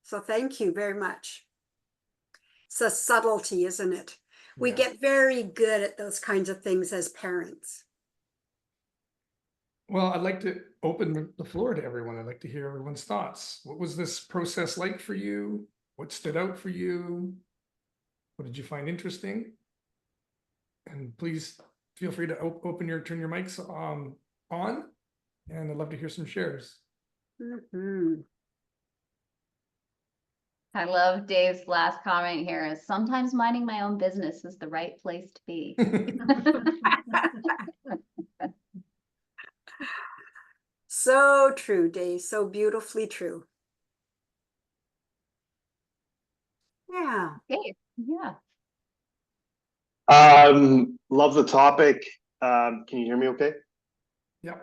So thank you very much. It's a subtlety, isn't it? We Yeah. get very good at those kinds of things as parents. Well, I'd like to open the floor to everyone. I'd like to hear everyone's thoughts. What was this process like for you? What stood out for you? What did you find interesting? And please feel free to turn your mics on, and I'd love to hear some shares. Mm-hmm. I love Dave's last comment here is sometimes minding my own business is the right place to be. So true, Dave. So beautifully true. Yeah. Dave, yeah. Love the topic. Can you hear me okay? Yeah.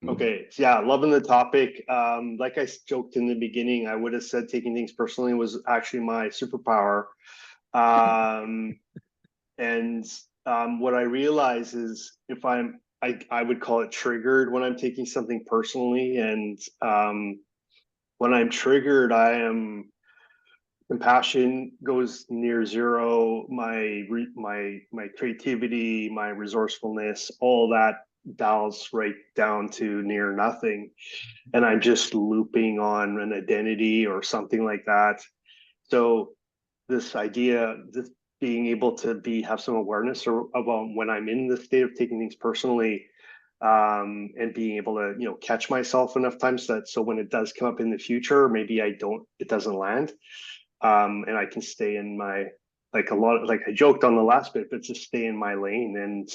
Okay, so yeah, loving the topic. Like I joked in the beginning, I would have said taking things personally was actually my superpower. What I realize is if I would call it triggered when I'm taking something personally. And when I'm triggered, compassion goes near zero. My creativity, my resourcefulness, all that dials right down to near nothing, and I'm just looping on an identity or something like that. So this idea, this being able to have some awareness about when I'm in the state of taking things personally, and being able to catch myself enough times so when it does come up in the future, maybe it doesn't land. And I can stay in my, like I joked on the last bit, but just stay in my lane and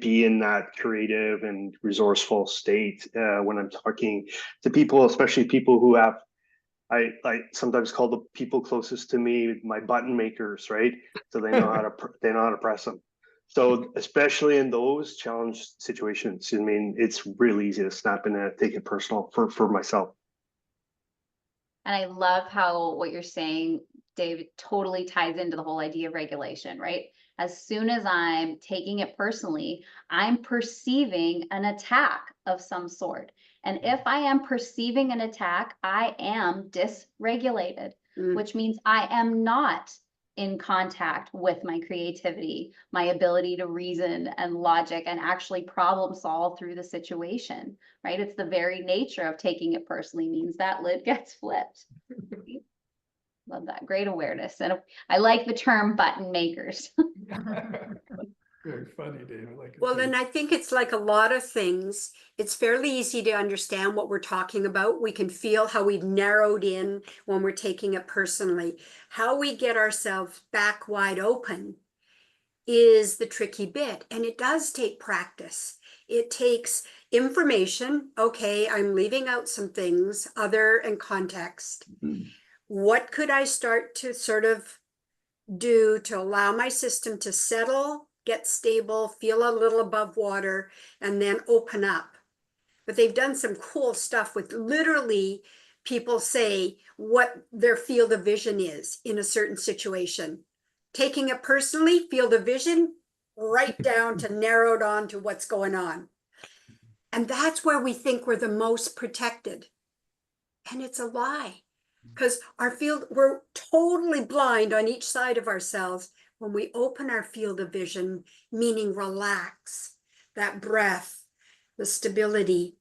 be in that creative and resourceful state when I'm talking to people, especially people who have, I sometimes call the people closest to me my button makers, right? So they know how to press them. So especially in those challenge situations, I mean, it's really easy to snap in and take it personal for myself. And I love how what you're saying, David, totally ties into the whole idea of regulation, right? As soon as I'm taking it personally, I'm perceiving an attack of some sort. And if I am perceiving an attack, I am dysregulated, which means I am not in contact with my creativity, my ability to reason and logic and actually problem solve through the situation, right? It's the very nature of taking it personally means that lid gets flipped. Love that. Great awareness. And I like the term button makers. Very funny, Dave. I like it. Well, and I think it's like a lot of things. It's fairly easy to understand what we're talking about. We can feel how we've narrowed in when we're taking it personally. How we get ourselves back wide open is the tricky bit. And it does take practice. It takes information. Okay, I'm leaving out some things, other and context. What could I start to sort of do to allow my system to settle, get stable, feel a little above water, and then open up? But they've done some cool stuff with literally people say what their field of vision is in a certain situation. Taking it personally, field of vision, right down to narrowed on to what's going on. And that's where we think we're the most protected. And it's a lie. Because we're totally blind on each side of ourselves. When we open our field of vision, meaning relax, that breath, the stability,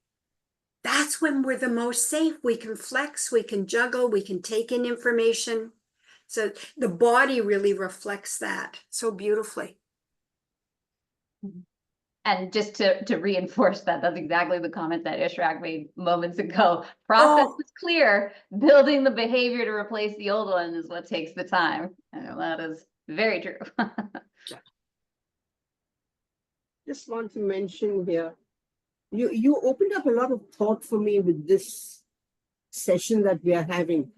that's when we're the most safe. We can flex, we can juggle, we can take in information. So the body really reflects that so beautifully. And just to reinforce that, that's exactly the comment that Ishraq made moments ago. Process Oh. is clear. Building the behavior to replace the old one is what takes the time. And that is very true. Just want to mention here, you opened up a lot of thought for me with this session that we are having.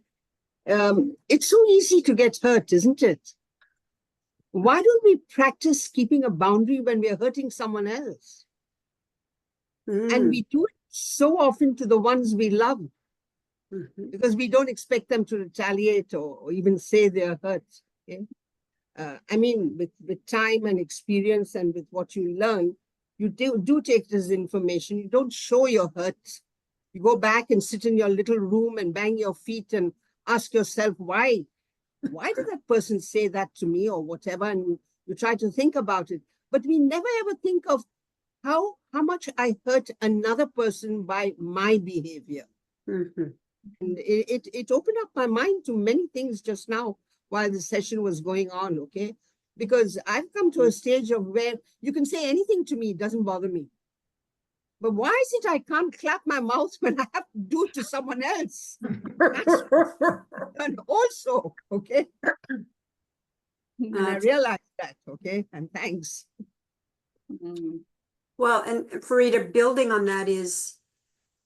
It's so easy to get hurt, isn't it? Why don't we practice keeping a boundary when we are hurting someone else? And we do it so often to the ones we love, because we don't expect them to retaliate or even say they're hurt. Okay? I mean, with time and experience and with what you learn, you do take it as information. You don't show your hurt. You go back and sit in your little room and bang your feet and ask yourself, why did that person say that to me or whatever? And you try to think about it. But we never ever think of how much I hurt another person by my behavior. And it opened up my mind to many things just now while the session was going on, okay? Because I've come to a stage of where you can say anything to me, it doesn't bother me. But why is it I can't clap my mouth when I have to do it to someone else? And also, okay? And I realized that, okay? And thanks. Well, and Farida, building on that is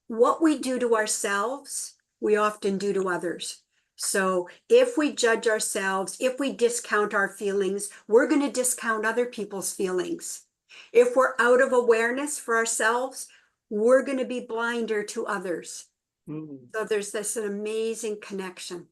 what we do to ourselves, we often do to others. So if we judge ourselves, if we discount our feelings, we're going to discount other people's feelings. If we're out of awareness for ourselves, we're going to be blinder to others. So there's an amazing connection.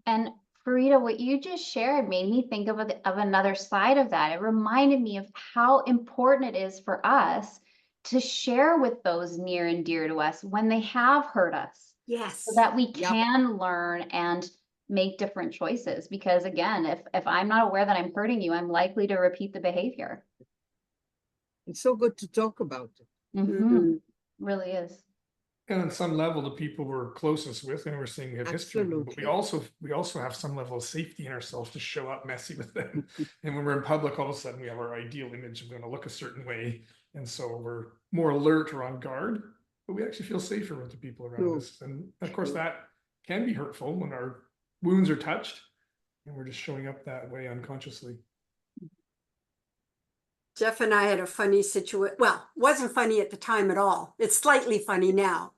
And Farida, what you just shared made me think of another side of that. It reminded me of how important it is for us to share with those near and dear to us when they have hurt us. Yes. So that we can learn and make different choices. Because again, if I'm not aware that I'm hurting you, I'm likely to repeat the behavior. It's so good to talk about it. Really is. And on some level, the people we're closest with, and we're saying we have history, but we also have some level of safety in ourselves to show up messy with them. And when we're in public, all of a sudden we have our ideal image of going to look a certain way. And so we're more alert or on guard, but we actually feel safer with the people around us. And of course, that can be hurtful when our wounds are touched and we're just showing up that way unconsciously. Jeff and I had a funny situation. Well, wasn't funny at the time at all. It's slightly funny now.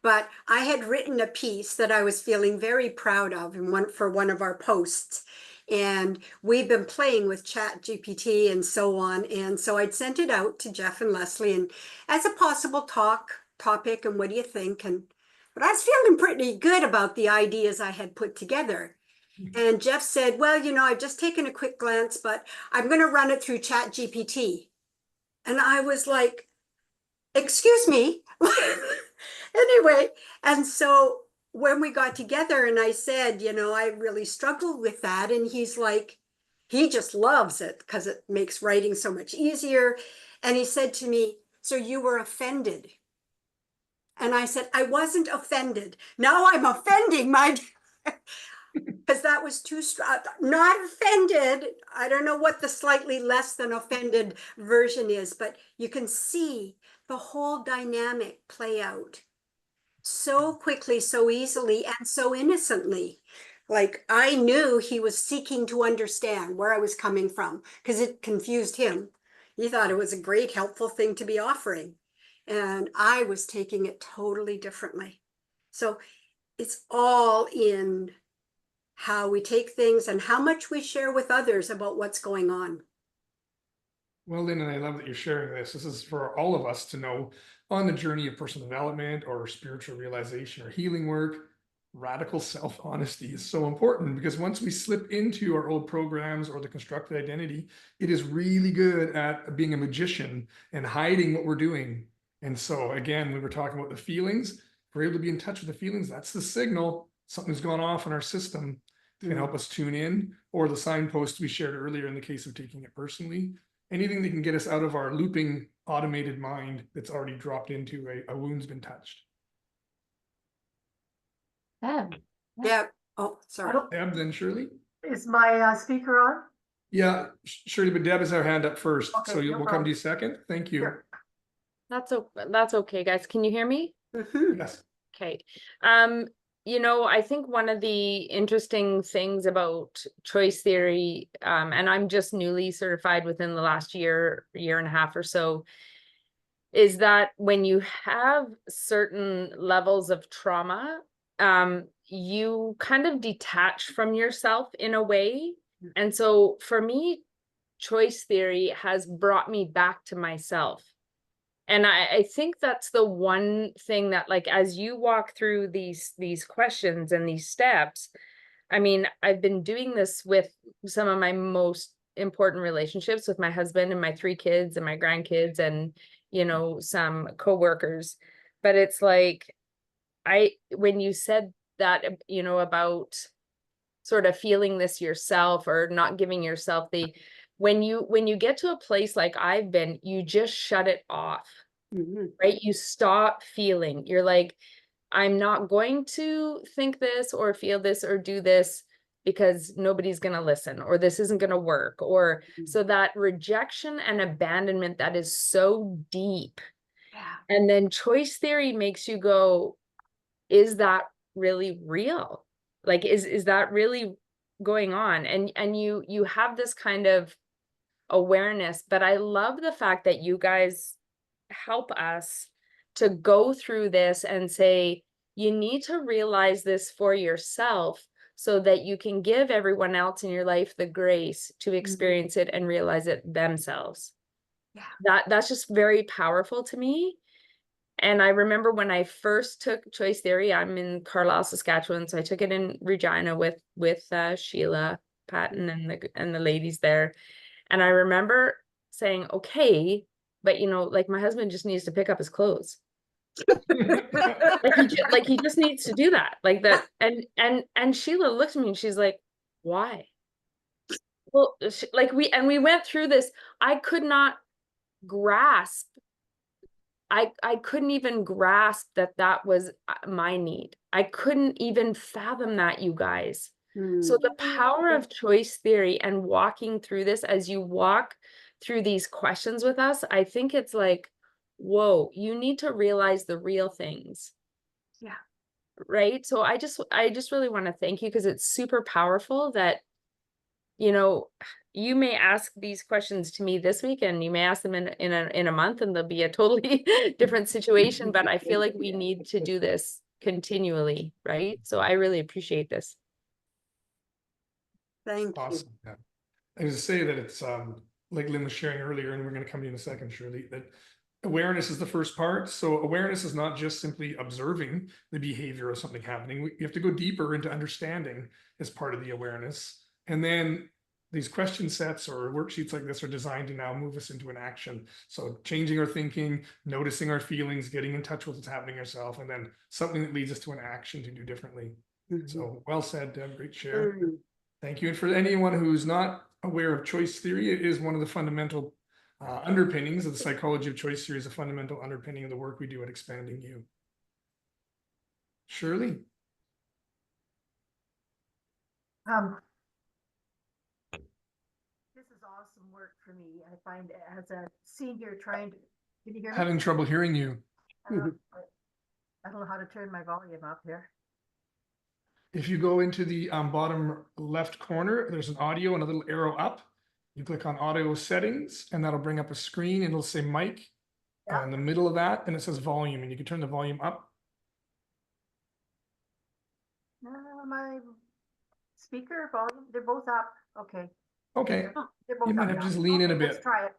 But I had written a piece that I was feeling very proud of for one of our posts. And we've been playing with ChatGPT and so on. And so I'd sent it out to Jeff and Leslie and as a possible topic and what do you think? But I was feeling pretty good about the ideas I had put together. And Jeff said, well, I've just taken a quick glance, but I'm going to run it through ChatGPT. And I was like, excuse me. Anyway, and so when we got together and I said, I really struggled with that. And he's like, he just loves it because it makes writing so much easier. And he said to me, so you were offended? And I said, I wasn't offended. Now I'm offending my... Because that was too strong. Not offended. I don't know what the slightly less than offended version is, but you can see the whole dynamic play out so quickly, so easily, and so innocently. Like I knew he was seeking to understand where I was coming from because it confused him. He thought it was a great, helpful thing to be offering. And I was taking it totally differently. So it's all in how we take things and how much we share with others about what's going on. Well, Lynn, and I love that you're sharing this. This is for all of us to know on the journey of personal development or spiritual realization or healing work. Radical self-honesty is so important because once we slip into our old programs or the constructed identity, it is really good at being a magician and hiding what we're doing. And so again, we were talking about the feelings. If we're able to be in touch with the feelings, that's the signal something's gone off in our system. Can help us tune in, or the signpost we shared earlier in the case of taking it personally. Anything that can get us out of our looping automated mind that's already dropped into a wound's been touched. Yeah. Yeah. Oh, sorry. Deb, then Shirley. Is my speaker on? Yeah, Shirley, but Deb has her hand up first, Okay, so no we'll come to you second. Thank you. Sure. That's okay, guys. Can you hear me? Mhm. Yes. Okay. I think one of the interesting things about choice theory, and I'm just newly certified within the last year and a half or so, is that when you have certain levels of trauma, you kind of detach from yourself in a way. And so for me, choice theory has brought me back to myself. And I think that's the one thing that, like, as you walk through these questions and these steps, I mean, I've been doing this with some of my most important relationships with my husband and my 3 kids and my grandkids and, some coworkers. But it's like, when you said that, about sort of feeling this yourself or not giving yourself when you get to a place like I've been, you just shut it off, Mhm. right? You stop feeling. You're like, I'm not going to think this or feel this or do this because nobody's going to listen, or this isn't going to work. Or so that rejection and abandonment that is so deep. Yeah. And then choice theory makes you go, is that really real? Like, is that really going on? And you have this kind of awareness, but I love the fact that you guys help us to go through this and say, you need to realize this for yourself so that you can give everyone else in your life the grace to experience it and realize it themselves. Yeah. That's just very powerful to me. And I remember when I first took choice theory, I'm in Carlisle, Saskatchewan, so I took it in Regina with Sheila Patton and the ladies there. And I remember saying, okay, but like my husband just needs to pick up his clothes. Like he just needs to do that. Like that. And Sheila looked at me and she's like, why? Well, we went through this. I could not grasp. I couldn't even grasp that was my need. I couldn't even fathom that, you guys. So the power of choice theory and walking through this, as you walk through these questions with us, I think it's like, whoa, you need to realize the real things. Yeah. Right. So I just really want to thank you, because it's super powerful that, you may ask these questions to me this week and you may ask them in a month and they'll be a totally different situation, but I feel like we need to do this continually. Right. So I really appreciate this. Thank you. Awesome. Yeah. I was to say that it's like Lynn was sharing earlier, and we're going to come to you in a second, Shirley, that awareness is the first part. So awareness is not just simply observing the behavior of something happening. We have to go deeper into understanding as part of the awareness. And then these question sets or worksheets like this are designed to now move us into an action. So changing our thinking, noticing our feelings, getting in touch with what's happening ourselves, and then something that leads us to an action to do differently. So well said, Deb, great share. Thank you. And for anyone who's not aware of choice theory, it is one of the fundamental underpinnings of the psychology of choice theory, is a fundamental underpinning of the work we do at Expanding You. Shirley? This is awesome work for me. I find as a senior trying to, can you hear me? Having trouble hearing you. I don't know how to turn my volume up here. If you go into the bottom left corner, there's an audio and a little arrow up. You click on audio settings and that'll bring up a screen and it'll say mic. Yeah. In the middle of that, and it says volume, and you can turn the volume up. My speaker volume, they're both up. Okay. Okay, They're both you might up have now. to just lean in a Let's bit. try it.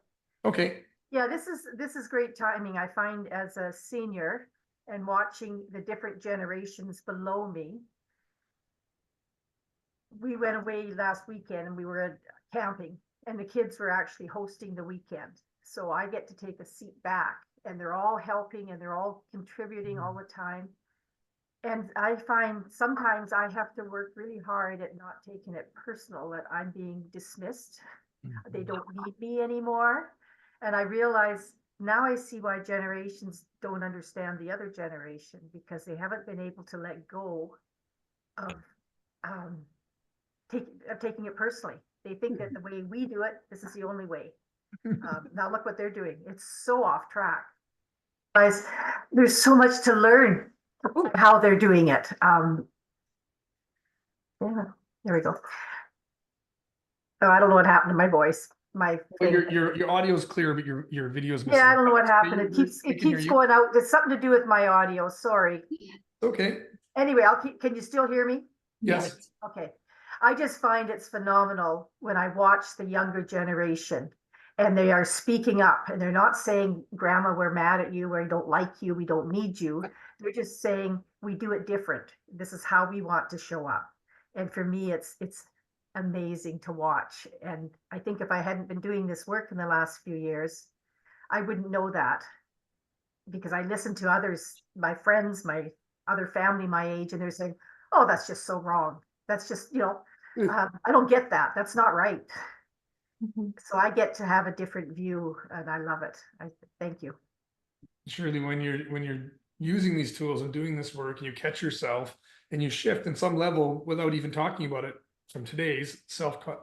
Okay, Yeah, this is great timing. I find as a senior and watching the different generations below me. We went away last weekend and we were camping, and the kids were actually hosting the weekend. So I get to take a seat back and they're all helping and they're all contributing all the time. And I find sometimes I have to work really hard at not taking it personal that I'm being dismissed. They don't need me anymore. And I realize now I see why generations don't understand the other generation, because they haven't been able to let go of taking it personally. They think that the way we do it, this is the only way. Now look what they're doing. It's so off track. Guys, there's so much to learn how they're doing it. Yeah, there we go. Oh, I don't know what happened to my voice. My Well, thing. your audio is clear, but your video is missing. Yeah, I don't know what happened. It We keeps can hear you. going out. There's something to do with my audio. Sorry. Okay, Anyway, can you still hear me? yes. Okay. I just find it's phenomenal when I watch the younger generation and they are speaking up and they're not saying, Grandma, we're mad at you, we don't like you, we don't need you. They're just saying, we do it different. This is how we want to show up. And for me, it's amazing to watch. And I think if I hadn't been doing this work in the last few years, I wouldn't know that, because I listen to others, my friends, my other family my age, and they're saying, oh, that's just so wrong. That's just, I don't get that. That's not right. So I get to have a different view and I love it. Thank you. Surely when you're using these tools and doing this work, you catch yourself and you shift in some level without even talking about it from today's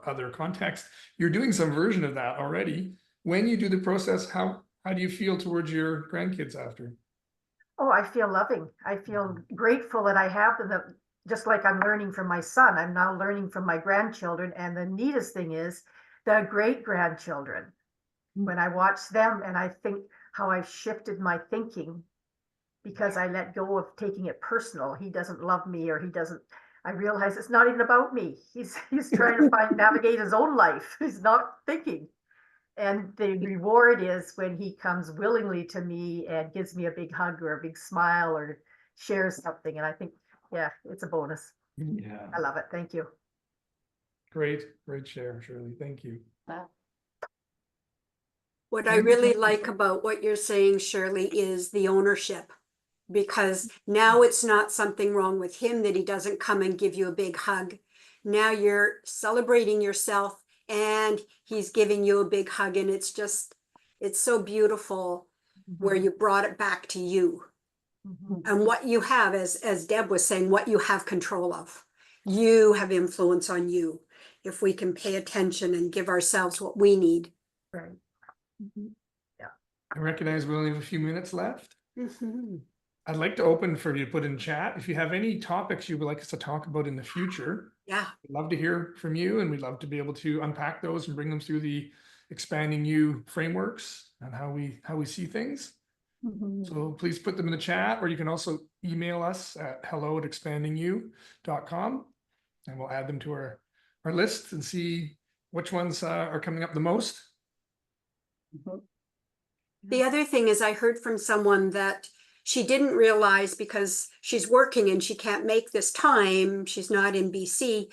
other context, you're doing some version of that already. When you do the process, how do you feel towards your grandkids after? Oh, I feel loving. I feel grateful that I have them. Just like I'm learning from my son, I'm now learning from my grandchildren. And the neatest thing is the great grandchildren. When I watch them and I think how I've shifted my thinking because I let go of taking it personal. He doesn't love me, or I realize it's not even about me. He's trying to navigate his own life. He's not thinking. And the reward is when he comes willingly to me and gives me a big hug or a big smile or shares something. And I think, yeah, it's a bonus. Yeah. I love it. Thank you. Great share, Shirley. Thank you. What I really like about what you're saying, Shirley, is the ownership. Because now it's not something wrong with him that he doesn't come and give you a big hug. Now you're celebrating yourself and he's giving you a big hug. And it's so beautiful where you brought it back to you. And what you have, as Deb was saying, what you have control of. You have influence on you. If we can pay attention and give ourselves what we need. Right. Yeah. I recognize we only have a few minutes left. Mm-hmm. I'd like to open for you to put in chat. If you have any topics you would like us to talk about in the future, Yeah. we'd love to hear from you, and we'd love to be able to unpack those and bring them through the expanding you frameworks and how we see things. So please put them in the chat, or you can also email us at hello@expandingyou.com, and we'll add them to our list and see which ones are coming up the most. The other thing is I heard from someone that she didn't realize, because she's working and she can't make this time. She's not in BC,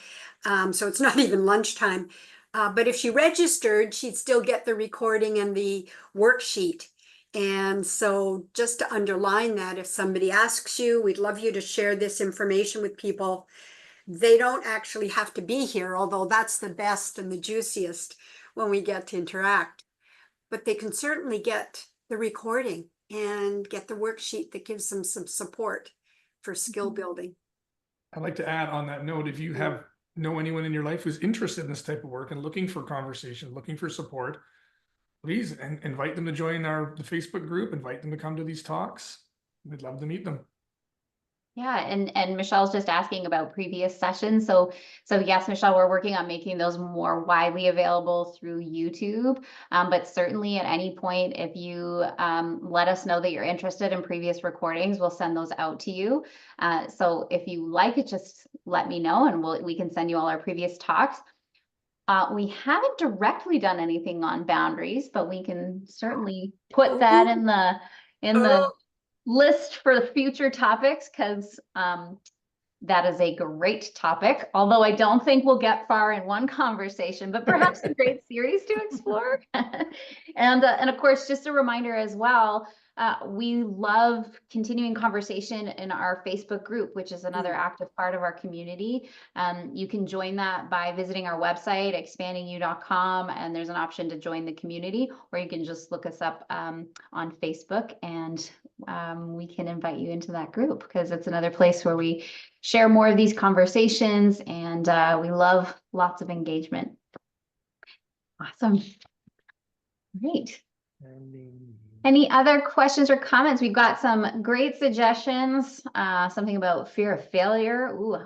so it's not even lunchtime. But if she registered, she'd still get the recording and the worksheet. And so just to underline that, if somebody asks you, we'd love you to share this information with people. They don't actually have to be here, although that's the best and the juiciest when we get to interact. But they can certainly get the recording and get the worksheet that gives them some support for skill building. I'd like to add on that note, if you know anyone in your life who's interested in this type of work and looking for conversation, looking for support, please invite them to join the Facebook group, invite them to come to these talks. We'd love to meet them. Yeah, and Michelle's just asking about previous sessions. So yes, Michelle, we're working on making those more widely available through YouTube. But certainly at any point, if you let us know that you're interested in previous recordings, we'll send those out to you. So if you like it, just let me know and we can send you all our previous talks. We haven't directly done anything on boundaries, but we can certainly put that in the list for the future topics, because that is a great topic, although I don't think we'll get far in one conversation, but perhaps a great series to explore. And of course, just a reminder as well, we love continuing conversation in our Facebook group, which is another active part of our community. You can join that by visiting our website, expandingyou.com, and there's an option to join the community, or you can just look us up on Facebook, and we can invite you into that group, because it's another place where we share more of these conversations, and we love lots of engagement. Awesome. Great. Any other questions or comments? We've got some great suggestions, something about fear of failure. Ooh,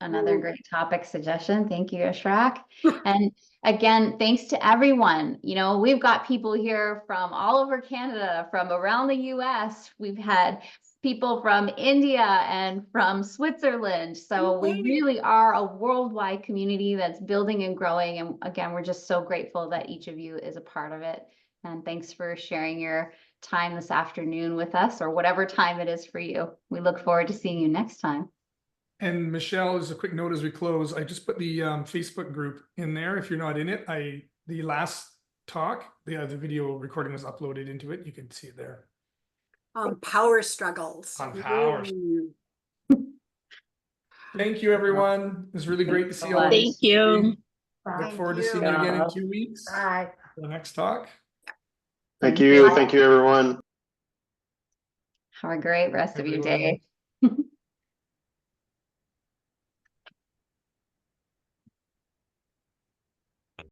another great topic suggestion. Thank you, Ashrak. And again, thanks to everyone. You know, we've got people here from all over Canada, from around the US. We've had people from India and from Switzerland. So we really are a worldwide community that's building and growing. And again, we're just so grateful that each of you is a part of it. And thanks for sharing your time this afternoon with us, or whatever time it is for you. We look forward to seeing you next time. And Michelle, as a quick note as we close, I just put the Facebook group in there. If you're not in it, the last talk, the video recording was uploaded into it. You can see it there. Power struggles. On power. Thank you, everyone. It was really great to see all of you. Thank you. Look forward to seeing you again in 2 weeks. Bye. For the next talk. Thank you. Thank you, everyone. Have a great rest of your day.